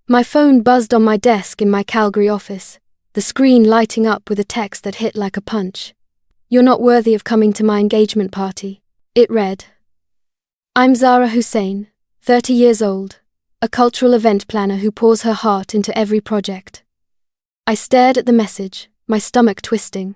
My phone buzzed on my desk in my Calgary office, the screen lighting up with a text that hit like a punch. "You're not worthy of coming to my engagement party," it read. I'm Zara Hussein, 30 years old, a cultural event planner who pours her heart into every project. I stared at the message, my stomach twisting.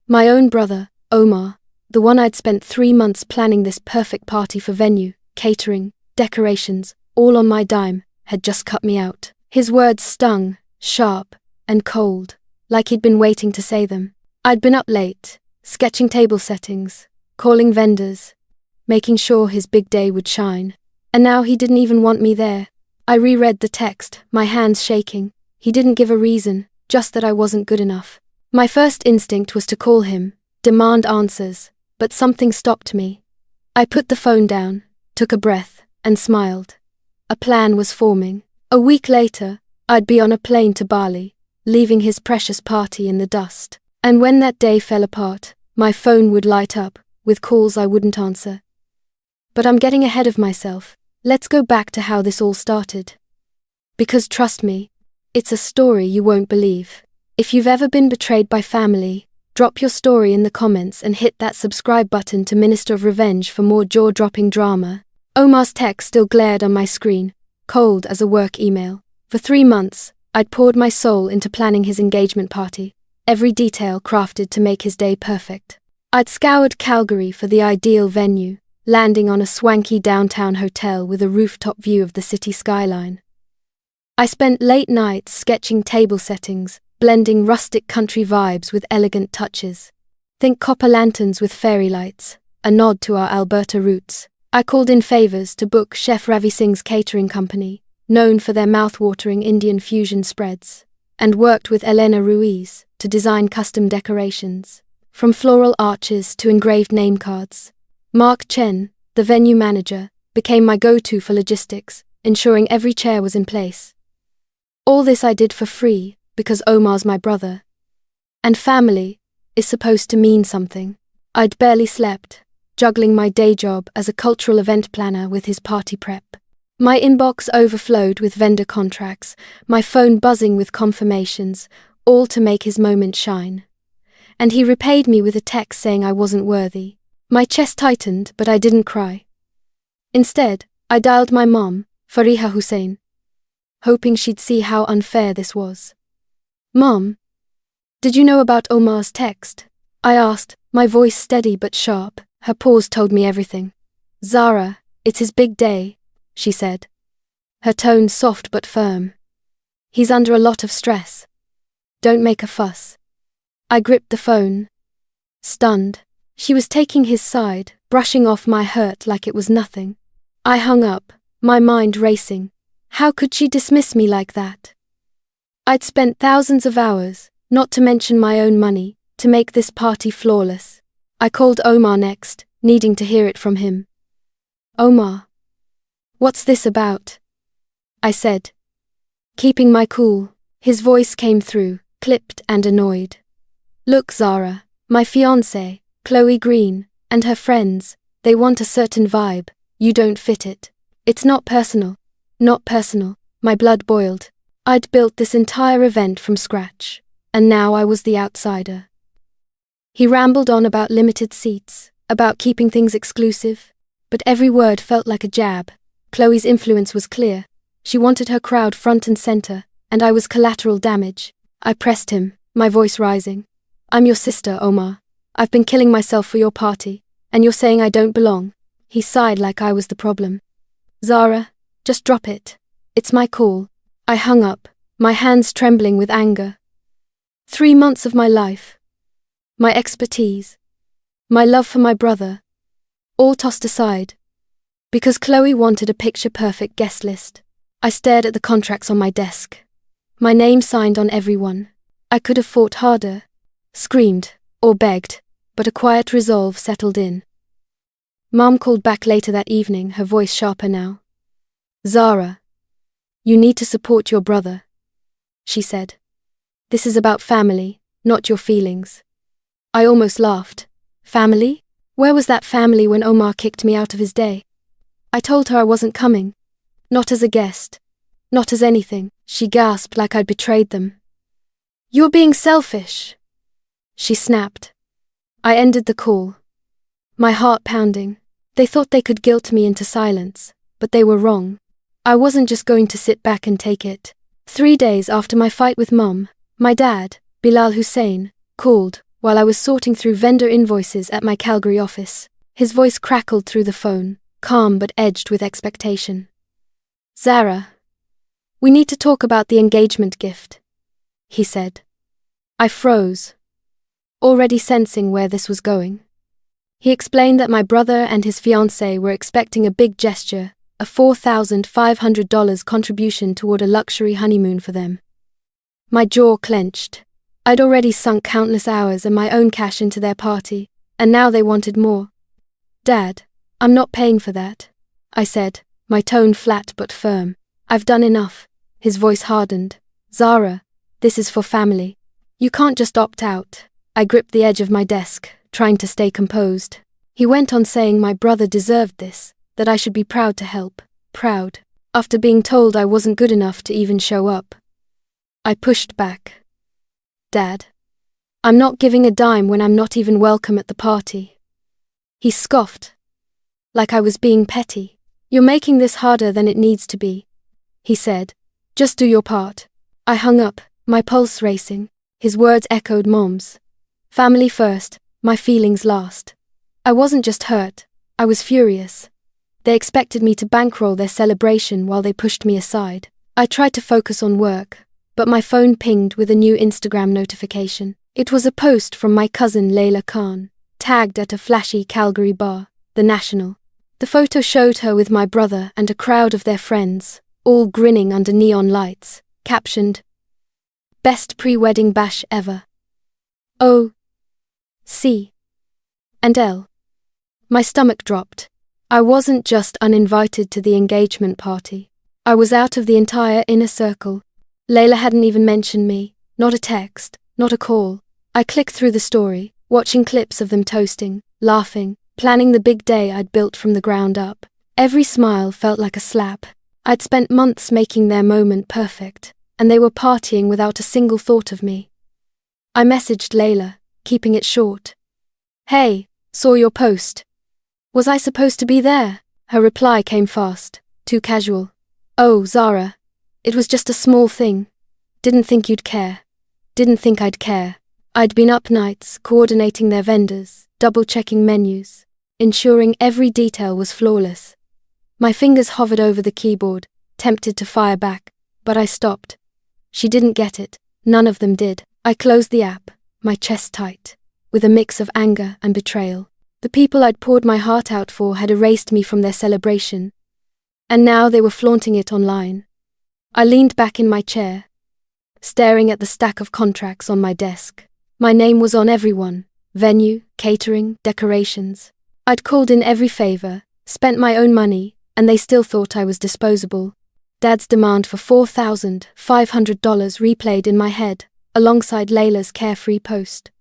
My own brother, Omar, the one I'd spent 3 months planning this perfect party for venue, catering, decorations, all on my dime, had just cut me out. His words stung, sharp, and cold, like he'd been waiting to say them. I'd been up late, sketching table settings, calling vendors, making sure his big day would shine. And now he didn't even want me there. I reread the text, my hands shaking. He didn't give a reason, just that I wasn't good enough. My first instinct was to call him, demand answers, but something stopped me. I put the phone down, took a breath, and smiled. A plan was forming. A week later, I'd be on a plane to Bali, leaving his precious party in the dust. And when that day fell apart, my phone would light up, with calls I wouldn't answer. But I'm getting ahead of myself. Let's go back to how this all started. Because trust me, it's a story you won't believe. If you've ever been betrayed by family, drop your story in the comments and hit that subscribe button to Minister of Revenge for more jaw-dropping drama. Omar's text still glared on my screen, cold as a work email. For 3 months, I'd poured my soul into planning his engagement party, every detail crafted to make his day perfect. I'd scoured Calgary for the ideal venue, landing on a swanky downtown hotel with a rooftop view of the city skyline. I spent late nights sketching table settings, blending rustic country vibes with elegant touches. Think copper lanterns with fairy lights, a nod to our Alberta roots. I called in favors to book Chef Ravi Singh's catering company, known for their mouth-watering Indian fusion spreads, and worked with Elena Ruiz to design custom decorations, from floral arches to engraved name cards. Mark Chen, the venue manager, became my go-to for logistics, ensuring every chair was in place. All this I did for free, because Omar's my brother. And family is supposed to mean something. I'd barely slept, juggling my day job as a cultural event planner with his party prep. My inbox overflowed with vendor contracts, my phone buzzing with confirmations, all to make his moment shine. And he repaid me with a text saying I wasn't worthy. My chest tightened, but I didn't cry. Instead, I dialed my mom, Fariha Hussein, hoping she'd see how unfair this was. "Mom, did you know about Omar's text?" I asked, my voice steady but sharp. Her pause told me everything. "Zara, it's his big day," she said, her tone soft but firm. "He's under a lot of stress. Don't make a fuss." I gripped the phone, stunned. She was taking his side, brushing off my hurt like it was nothing. I hung up, my mind racing. How could she dismiss me like that? I'd spent thousands of hours, not to mention my own money, to make this party flawless. I called Omar next, needing to hear it from him. "Omar, what's this about?" I said, keeping my cool. His voice came through, clipped and annoyed. "Look, Zara, my fiancé, Chloe Green, and her friends, they want a certain vibe. You don't fit it. It's not personal." Not personal. My blood boiled. I'd built this entire event from scratch, and now I was the outsider. He rambled on about limited seats, about keeping things exclusive, but every word felt like a jab. Chloe's influence was clear. She wanted her crowd front and center, and I was collateral damage. I pressed him, my voice rising. "I'm your sister, Omar. I've been killing myself for your party, and you're saying I don't belong." He sighed like I was the problem. "Zara, just drop it. It's my call." I hung up, my hands trembling with anger. 3 months of my life, my expertise, my love for my brother, all tossed aside, because Chloe wanted a picture-perfect guest list. I stared at the contracts on my desk. My name signed on every one. I could have fought harder, screamed, or begged, but a quiet resolve settled in. Mom called back later that evening, her voice sharper now. "Zara, you need to support your brother," she said. "This is about family, not your feelings." I almost laughed. Family? Where was that family when Omar kicked me out of his day? I told her I wasn't coming. Not as a guest. Not as anything, she gasped like I'd betrayed them. You're being selfish, she snapped. I ended the call, my heart pounding. They thought they could guilt me into silence, but they were wrong. I wasn't just going to sit back and take it. 3 days after my fight with Mum, my dad, Bilal Hussein, called while I was sorting through vendor invoices at my Calgary office. His voice crackled through the phone, calm but edged with expectation. Zara, we need to talk about the engagement gift, he said. I froze, already sensing where this was going. He explained that my brother and his fiancée were expecting a big gesture, a $4,500 contribution toward a luxury honeymoon for them. My jaw clenched. I'd already sunk countless hours and my own cash into their party, and now they wanted more. Dad, I'm not paying for that, I said, my tone flat but firm. I've done enough. His voice hardened. Zara, this is for family. You can't just opt out. I gripped the edge of my desk, trying to stay composed. He went on saying my brother deserved this, that I should be proud to help. Proud, after being told I wasn't good enough to even show up. I pushed back. Dad, I'm not giving a dime when I'm not even welcome at the party. He scoffed, like I was being petty. You're making this harder than it needs to be, he said. Just do your part. I hung up, my pulse racing. His words echoed Mom's. Family first, my feelings last. I wasn't just hurt, I was furious. They expected me to bankroll their celebration while they pushed me aside. I tried to focus on work, but my phone pinged with a new Instagram notification. It was a post from my cousin Layla Khan, tagged at a flashy Calgary bar, the National. The photo showed her with my brother and a crowd of their friends, all grinning under neon lights, captioned, Best pre-wedding bash ever. O. C. and L. My stomach dropped. I wasn't just uninvited to the engagement party. I was out of the entire inner circle. Layla hadn't even mentioned me, not a text, not a call. I clicked through the story, watching clips of them toasting, laughing, planning the big day I'd built from the ground up. Every smile felt like a slap. I'd spent months making their moment perfect, and they were partying without a single thought of me. I messaged Layla, keeping it short. Hey, saw your post. Was I supposed to be there? Her reply came fast, too casual. Oh, Zara. It was just a small thing. Didn't think you'd care. Didn't think I'd care. I'd been up nights, coordinating their vendors, double-checking menus, ensuring every detail was flawless. My fingers hovered over the keyboard, tempted to fire back, but I stopped. She didn't get it. None of them did. I closed the app, my chest tight, with a mix of anger and betrayal. The people I'd poured my heart out for had erased me from their celebration, and now they were flaunting it online. I leaned back in my chair, staring at the stack of contracts on my desk. My name was on everyone: venue, catering, decorations. I'd called in every favor, spent my own money, and they still thought I was disposable. Dad's demand for $4,500 replayed in my head, alongside Layla's carefree post.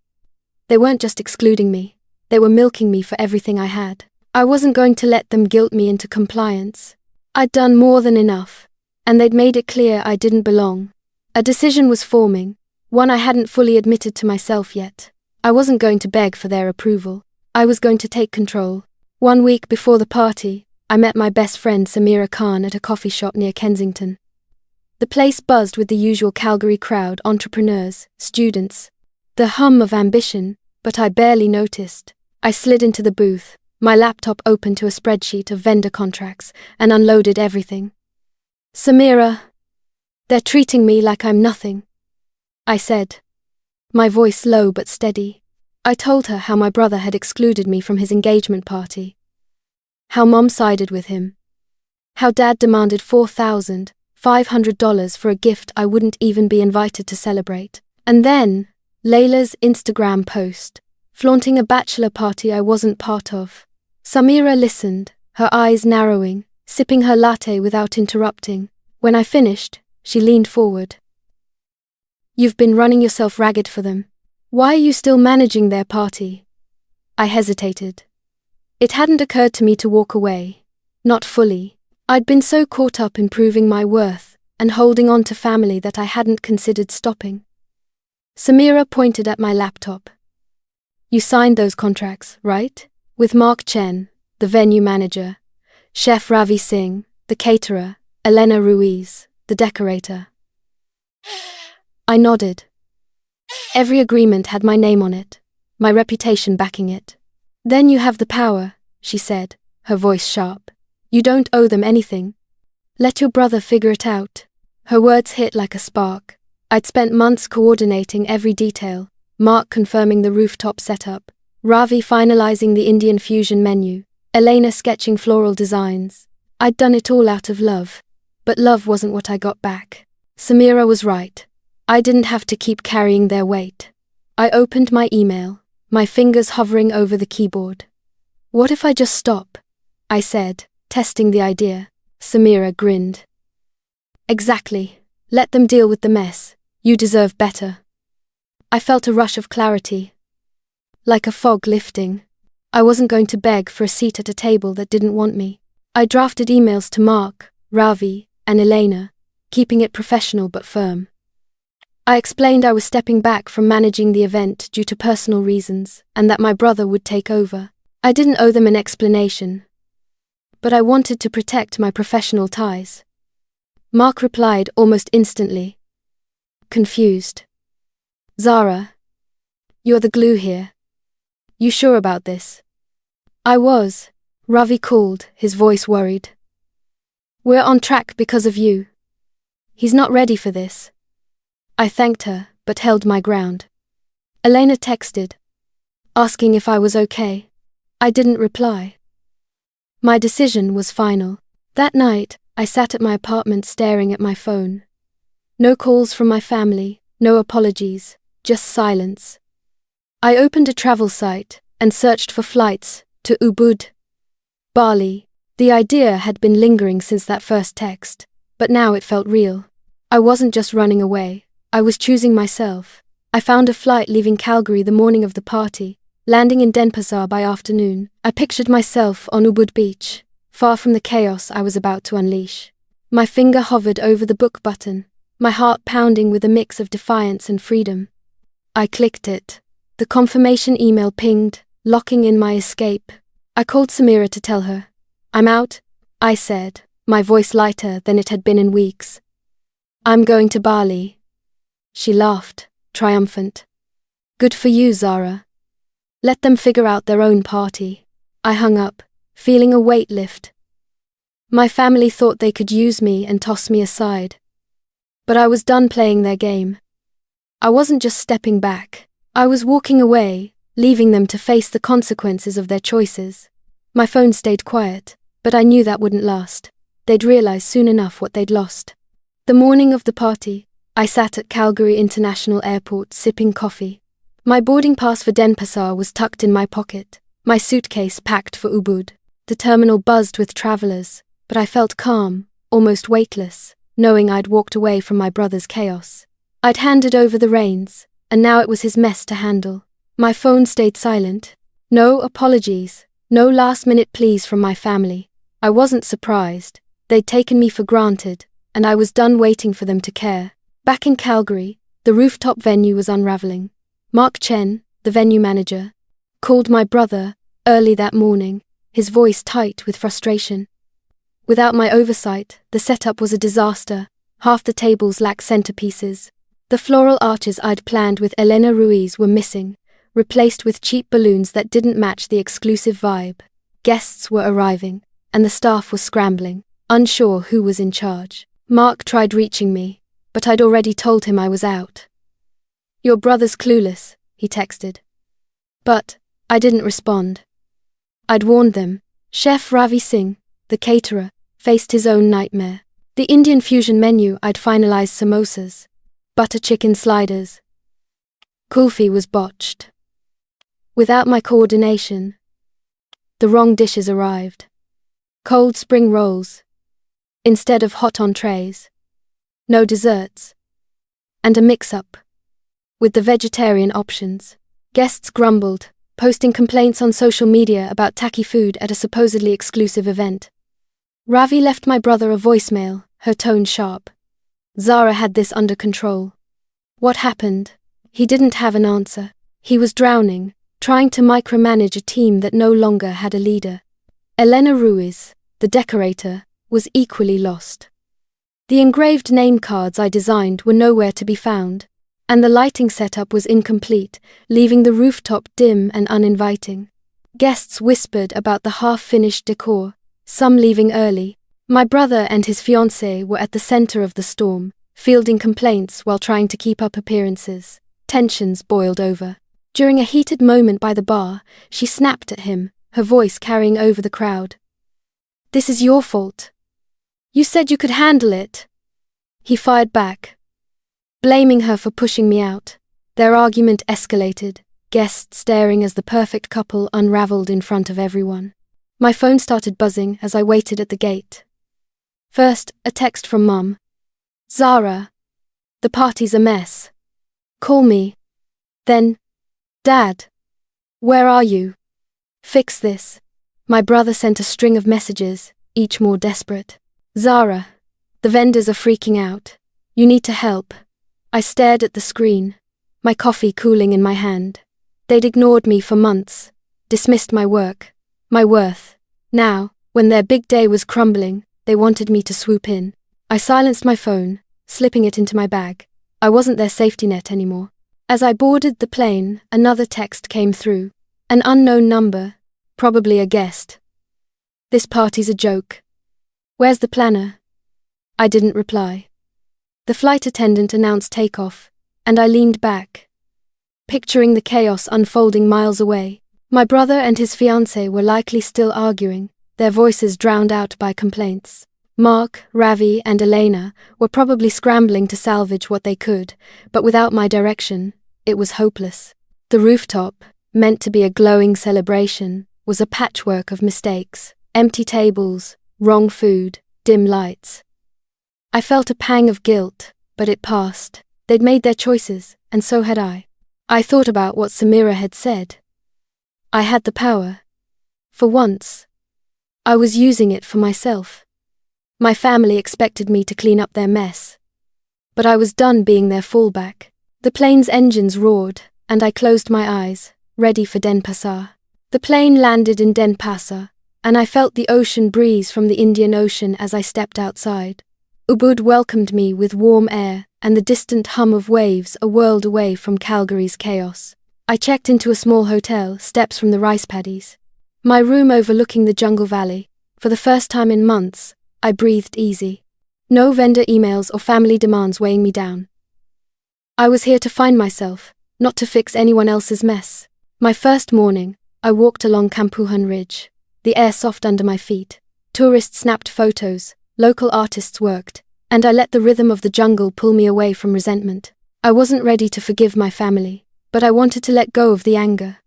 They weren't just excluding me, they were milking me for everything I had. I wasn't going to let them guilt me into compliance. I'd done more than enough, and they'd made it clear I didn't belong. A decision was forming, one I hadn't fully admitted to myself yet. I wasn't going to beg for their approval. I was going to take control. 1 week before the party, I met my best friend Samira Khan at a coffee shop near Kensington. The place buzzed with the usual Calgary crowd, entrepreneurs, students. The hum of ambition, but I barely noticed. I slid into the booth, my laptop open to a spreadsheet of vendor contracts, and unloaded everything. Samira, they're treating me like I'm nothing, I said, my voice low but steady. I told her how my brother had excluded me from his engagement party, how Mom sided with him, how Dad demanded $4,500 for a gift I wouldn't even be invited to celebrate. And then, Layla's Instagram post, flaunting a bachelor party I wasn't part of. Samira listened, her eyes narrowing, sipping her latte without interrupting. When I finished, she leaned forward. You've been running yourself ragged for them. Why are you still managing their party? I hesitated. It hadn't occurred to me to walk away. Not fully. I'd been so caught up in proving my worth and holding on to family that I hadn't considered stopping. Samira pointed at my laptop. You signed those contracts, right? With Mark Chen, the venue manager, Chef Ravi Singh, the caterer, Elena Ruiz, the decorator. I nodded. Every agreement had my name on it, my reputation backing it. Then you have the power, she said, her voice sharp. You don't owe them anything. Let your brother figure it out. Her words hit like a spark. I'd spent months coordinating every detail, Mark confirming the rooftop setup, Ravi finalizing the Indian fusion menu, Elena sketching floral designs. I'd done it all out of love, but love wasn't what I got back. Samira was right. I didn't have to keep carrying their weight. I opened my email, my fingers hovering over the keyboard. What if I just stop? I said, testing the idea. Samira grinned. Exactly. Let them deal with the mess. You deserve better. I felt a rush of clarity. Like a fog lifting. I wasn't going to beg for a seat at a table that didn't want me. I drafted emails to Mark, Ravi, and Elena, keeping it professional but firm. I explained I was stepping back from managing the event due to personal reasons, and that my brother would take over. I didn't owe them an explanation, but I wanted to protect my professional ties. Mark replied almost instantly. Confused. Zara, you're the glue here. You sure about this? I was. Ravi called, his voice worried. We're on track because of you. He's not ready for this. I thanked her, but held my ground. Elena texted, asking if I was okay. I didn't reply. My decision was final. That night, I sat at my apartment staring at my phone. No calls from my family, no apologies, just silence. I opened a travel site and searched for flights to Ubud, Bali. The idea had been lingering since that first text, but now it felt real. I wasn't just running away, I was choosing myself. I found a flight leaving Calgary the morning of the party, landing in Denpasar by afternoon. I pictured myself on Ubud Beach, far from the chaos I was about to unleash. My finger hovered over the book button, my heart pounding with a mix of defiance and freedom. I clicked it. The confirmation email pinged, locking in my escape. I called Samira to tell her. I'm out, I said, my voice lighter than it had been in weeks. I'm going to Bali. She laughed, triumphant. Good for you, Zara. Let them figure out their own party. I hung up, feeling a weight lift. My family thought they could use me and toss me aside. But I was done playing their game. I wasn't just stepping back. I was walking away, leaving them to face the consequences of their choices. My phone stayed quiet, but I knew that wouldn't last. They'd realize soon enough what they'd lost. The morning of the party, I sat at Calgary International Airport sipping coffee. My boarding pass for Denpasar was tucked in my pocket, my suitcase packed for Ubud. The terminal buzzed with travelers, but I felt calm, almost weightless, knowing I'd walked away from my brother's chaos. I'd handed over the reins, and now it was his mess to handle. My phone stayed silent. No apologies, no last-minute pleas from my family. I wasn't surprised. They'd taken me for granted, and I was done waiting for them to care. Back in Calgary, the rooftop venue was unraveling. Mark Chen, the venue manager, called my brother early that morning, his voice tight with frustration. Without my oversight, the setup was a disaster. Half the tables lacked centerpieces. The floral arches I'd planned with Elena Ruiz were missing, replaced with cheap balloons that didn't match the exclusive vibe. Guests were arriving, and the staff was scrambling, unsure who was in charge. Mark tried reaching me, but I'd already told him I was out. Your brother's clueless, he texted. But I didn't respond. I'd warned them. Chef Ravi Singh, the caterer, faced his own nightmare. The Indian fusion menu I'd finalized samosas, butter chicken sliders. Kulfi was botched. Without my coordination, the wrong dishes arrived. Cold spring rolls, instead of hot entrees. No desserts. And a mix-up with the vegetarian options. Guests grumbled, posting complaints on social media about tacky food at a supposedly exclusive event. Ravi left my brother a voicemail, her tone sharp. Zara had this under control. What happened? He didn't have an answer. He was drowning, trying to micromanage a team that no longer had a leader. Elena Ruiz, the decorator, was equally lost. The engraved name cards I designed were nowhere to be found, and the lighting setup was incomplete, leaving the rooftop dim and uninviting. Guests whispered about the half-finished decor, some leaving early. My brother and his fiancée were at the center of the storm, fielding complaints while trying to keep up appearances. Tensions boiled over. During a heated moment by the bar, she snapped at him, her voice carrying over the crowd. "This is your fault. You said you could handle it." He fired back, blaming her for pushing me out. Their argument escalated, guests staring as the perfect couple unraveled in front of everyone. My phone started buzzing as I waited at the gate. First, a text from Mum. "Zara, the party's a mess. Call me." Then, "Dad, where are you? Fix this." My brother sent a string of messages, each more desperate. "Zara, the vendors are freaking out. You need to help." I stared at the screen, my coffee cooling in my hand. They'd ignored me for months, dismissed my work, my worth. Now, when their big day was crumbling, they wanted me to swoop in. I silenced my phone, slipping it into my bag. I wasn't their safety net anymore. As I boarded the plane, another text came through. An unknown number, probably a guest. "This party's a joke. Where's the planner?" I didn't reply. The flight attendant announced takeoff, and I leaned back, picturing the chaos unfolding miles away. My brother and his fiancée were likely still arguing, their voices drowned out by complaints. Mark, Ravi, and Elena were probably scrambling to salvage what they could, but without my direction, it was hopeless. The rooftop, meant to be a glowing celebration, was a patchwork of mistakes: empty tables, wrong food, dim lights. I felt a pang of guilt, but it passed. They'd made their choices, and so had I. I thought about what Samira had said. I had the power. For once, I was using it for myself. My family expected me to clean up their mess, but I was done being their fallback. The plane's engines roared, and I closed my eyes, ready for Denpasar. The plane landed in Denpasar, and I felt the ocean breeze from the Indian Ocean as I stepped outside. Ubud welcomed me with warm air and the distant hum of waves a world away from Calgary's chaos. I checked into a small hotel, steps from the rice paddies. My room overlooking the jungle valley. For the first time in months, I breathed easy. No vendor emails or family demands weighing me down. I was here to find myself, not to fix anyone else's mess. My first morning, I walked along Kampuhan Ridge, the air soft under my feet. Tourists snapped photos, local artists worked, and I let the rhythm of the jungle pull me away from resentment. I wasn't ready to forgive my family, but I wanted to let go of the anger.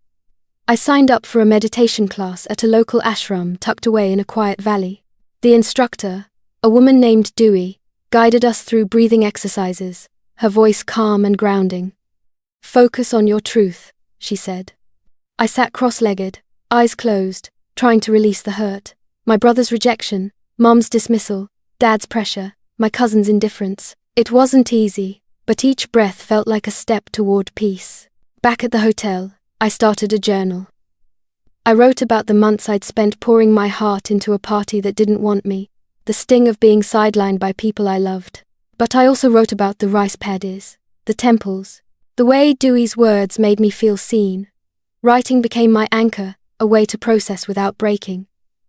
I signed up for a meditation class at a local ashram tucked away in a quiet valley. The instructor, a woman named Dewey, guided us through breathing exercises, her voice calm and grounding. "Focus on your truth," she said. I sat cross-legged, eyes closed, trying to release the hurt. My brother's rejection, Mum's dismissal, Dad's pressure, my cousin's indifference. It wasn't easy, but each breath felt like a step toward peace. Back at the hotel, I started a journal. I wrote about the months I'd spent pouring my heart into a party that didn't want me, the sting of being sidelined by people I loved. But I also wrote about the rice paddies, the temples, the way Dewey's words made me feel seen. Writing became my anchor, a way to process without breaking.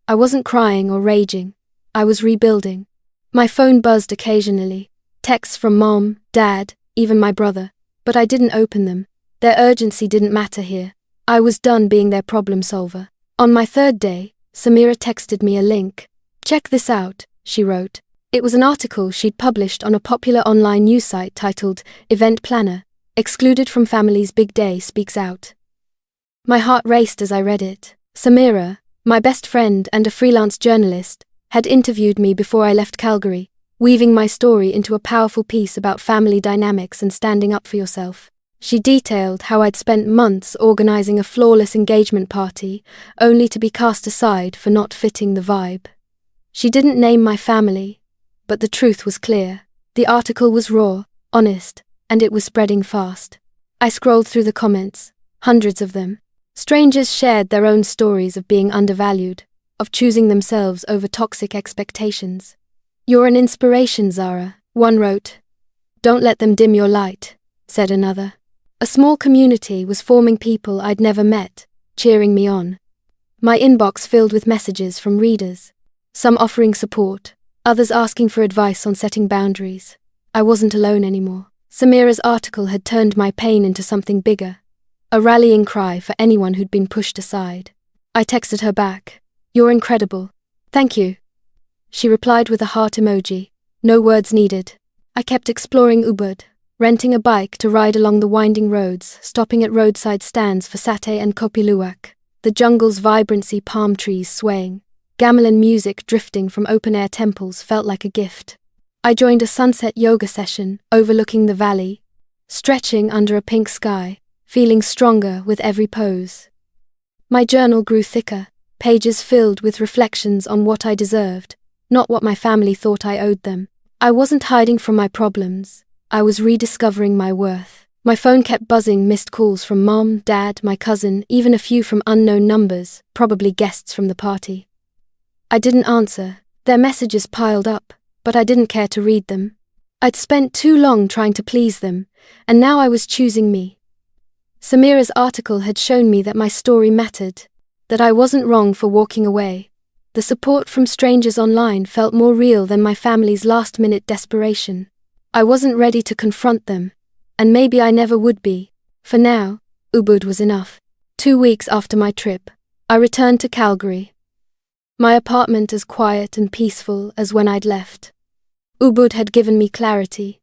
I wasn't crying or raging. I was rebuilding. My phone buzzed occasionally, texts from Mom, Dad, even my brother, but I didn't open them. Their urgency didn't matter here. I was done being their problem solver. On my third day, Samira texted me a link. "Check this out," she wrote. It was an article she'd published on a popular online news site titled Event Planner, Excluded from Family's Big Day Speaks Out. My heart raced as I read it. Samira, my best friend and a freelance journalist, had interviewed me before I left Calgary, weaving my story into a powerful piece about family dynamics and standing up for yourself. She detailed how I'd spent months organizing a flawless engagement party, only to be cast aside for not fitting the vibe. She didn't name my family, but the truth was clear. The article was raw, honest, and it was spreading fast. I scrolled through the comments, hundreds of them. Strangers shared their own stories of being undervalued, of choosing themselves over toxic expectations. "You're an inspiration, Zara," one wrote. "Don't let them dim your light," said another. A small community was forming, people I'd never met, cheering me on. My inbox filled with messages from readers, some offering support, others asking for advice on setting boundaries. I wasn't alone anymore. Samira's article had turned my pain into something bigger, a rallying cry for anyone who'd been pushed aside. I texted her back, "You're incredible. Thank you." She replied with a heart emoji. No words needed. I kept exploring Ubud, renting a bike to ride along the winding roads, stopping at roadside stands for satay and kopi luwak, the jungle's vibrancy, palm trees swaying, gamelan music drifting from open-air temples felt like a gift. I joined a sunset yoga session overlooking the valley, stretching under a pink sky, feeling stronger with every pose. My journal grew thicker, pages filled with reflections on what I deserved, not what my family thought I owed them. I wasn't hiding from my problems. I was rediscovering my worth. My phone kept buzzing, missed calls from Mom, Dad, my cousin, even a few from unknown numbers, probably guests from the party. I didn't answer. Their messages piled up, but I didn't care to read them. I'd spent too long trying to please them, and now I was choosing me. Samira's article had shown me that my story mattered, that I wasn't wrong for walking away. The support from strangers online felt more real than my family's last-minute desperation. I wasn't ready to confront them, and maybe I never would be. For now, Ubud was enough. 2 weeks after my trip, I returned to Calgary. My apartment as quiet and peaceful as when I'd left. Ubud had given me clarity,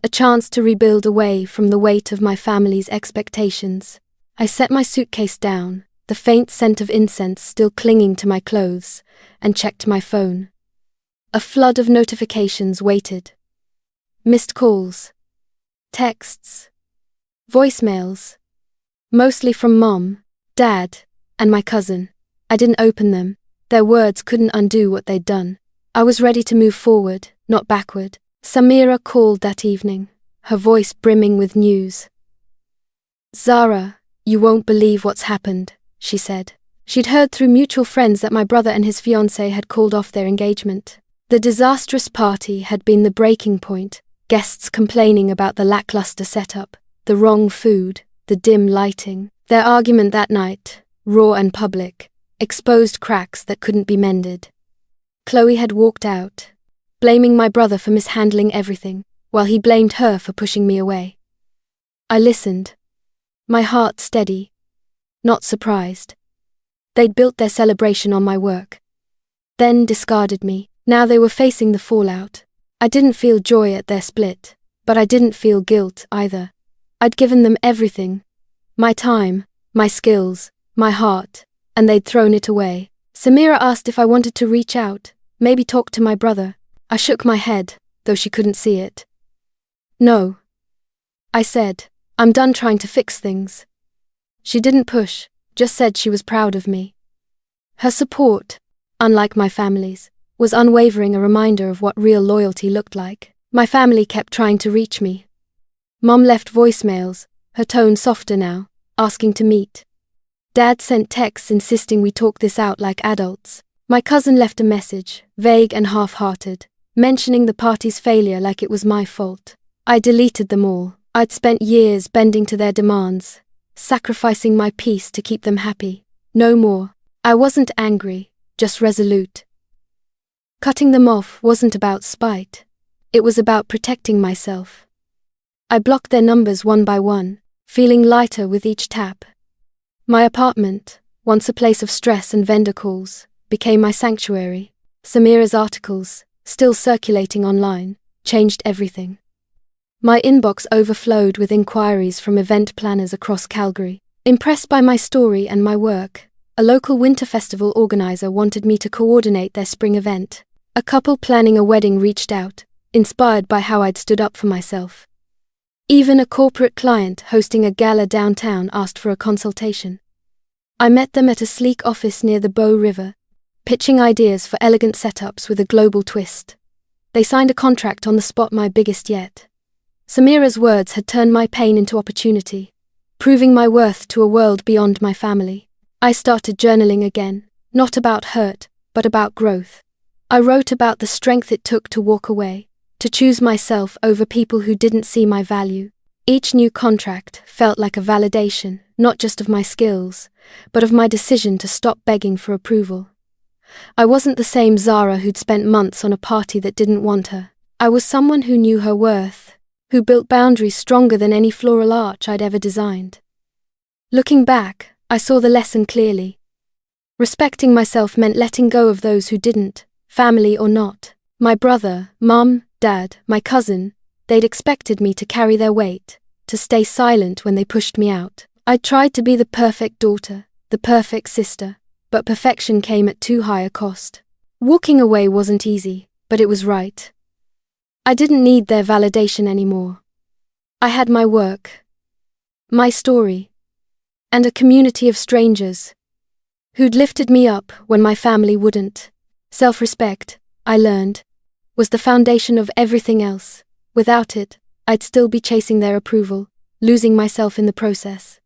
a chance to rebuild away from the weight of my family's expectations. I set my suitcase down, the faint scent of incense still clinging to my clothes, and checked my phone. A flood of notifications waited. Missed calls, texts, voicemails, mostly from Mom, Dad, and my cousin. I didn't open them. Their words couldn't undo what they'd done. I was ready to move forward, not backward. Samira called that evening, her voice brimming with news. "Zara, you won't believe what's happened," she said. She'd heard through mutual friends that my brother and his fiancée had called off their engagement. The disastrous party had been the breaking point, guests complaining about the lackluster setup, the wrong food, the dim lighting. Their argument that night, raw and public, exposed cracks that couldn't be mended. Chloe had walked out, blaming my brother for mishandling everything, while he blamed her for pushing me away. I listened, my heart steady, not surprised. They'd built their celebration on my work, then discarded me. Now they were facing the fallout. I didn't feel joy at their split, but I didn't feel guilt either. I'd given them everything, my time, my skills, my heart, and they'd thrown it away. Samira asked if I wanted to reach out, maybe talk to my brother. I shook my head, though she couldn't see it. "No," I said, "I'm done trying to fix things." She didn't push, just said she was proud of me. Her support, unlike my family's, was unwavering, a reminder of what real loyalty looked like. My family kept trying to reach me. Mom left voicemails, her tone softer now, asking to meet. Dad sent texts insisting we talk this out like adults. My cousin left a message, vague and half-hearted, mentioning the party's failure like it was my fault. I deleted them all. I'd spent years bending to their demands, sacrificing my peace to keep them happy. No more. I wasn't angry, just resolute. Cutting them off wasn't about spite. It was about protecting myself. I blocked their numbers one by one, feeling lighter with each tap. My apartment, once a place of stress and vendor calls, became my sanctuary. Samira's articles, still circulating online, changed everything. My inbox overflowed with inquiries from event planners across Calgary. Impressed by my story and my work, a local winter festival organizer wanted me to coordinate their spring event. A couple planning a wedding reached out, inspired by how I'd stood up for myself. Even a corporate client hosting a gala downtown asked for a consultation. I met them at a sleek office near the Bow River, pitching ideas for elegant setups with a global twist. They signed a contract on the spot, my biggest yet. Samira's words had turned my pain into opportunity, proving my worth to a world beyond my family. I started journaling again, not about hurt, but about growth. I wrote about the strength it took to walk away, to choose myself over people who didn't see my value. Each new contract felt like a validation, not just of my skills, but of my decision to stop begging for approval. I wasn't the same Zara who'd spent months on a party that didn't want her. I was someone who knew her worth, who built boundaries stronger than any floral arch I'd ever designed. Looking back, I saw the lesson clearly. Respecting myself meant letting go of those who didn't, family or not. My brother, mum, dad, my cousin, they'd expected me to carry their weight, to stay silent when they pushed me out. I tried to be the perfect daughter, the perfect sister, but perfection came at too high a cost. Walking away wasn't easy, but it was right. I didn't need their validation anymore. I had my work, my story, and a community of strangers who'd lifted me up when my family wouldn't. Self-respect, I learned, was the foundation of everything else. Without it, I'd still be chasing their approval, losing myself in the process.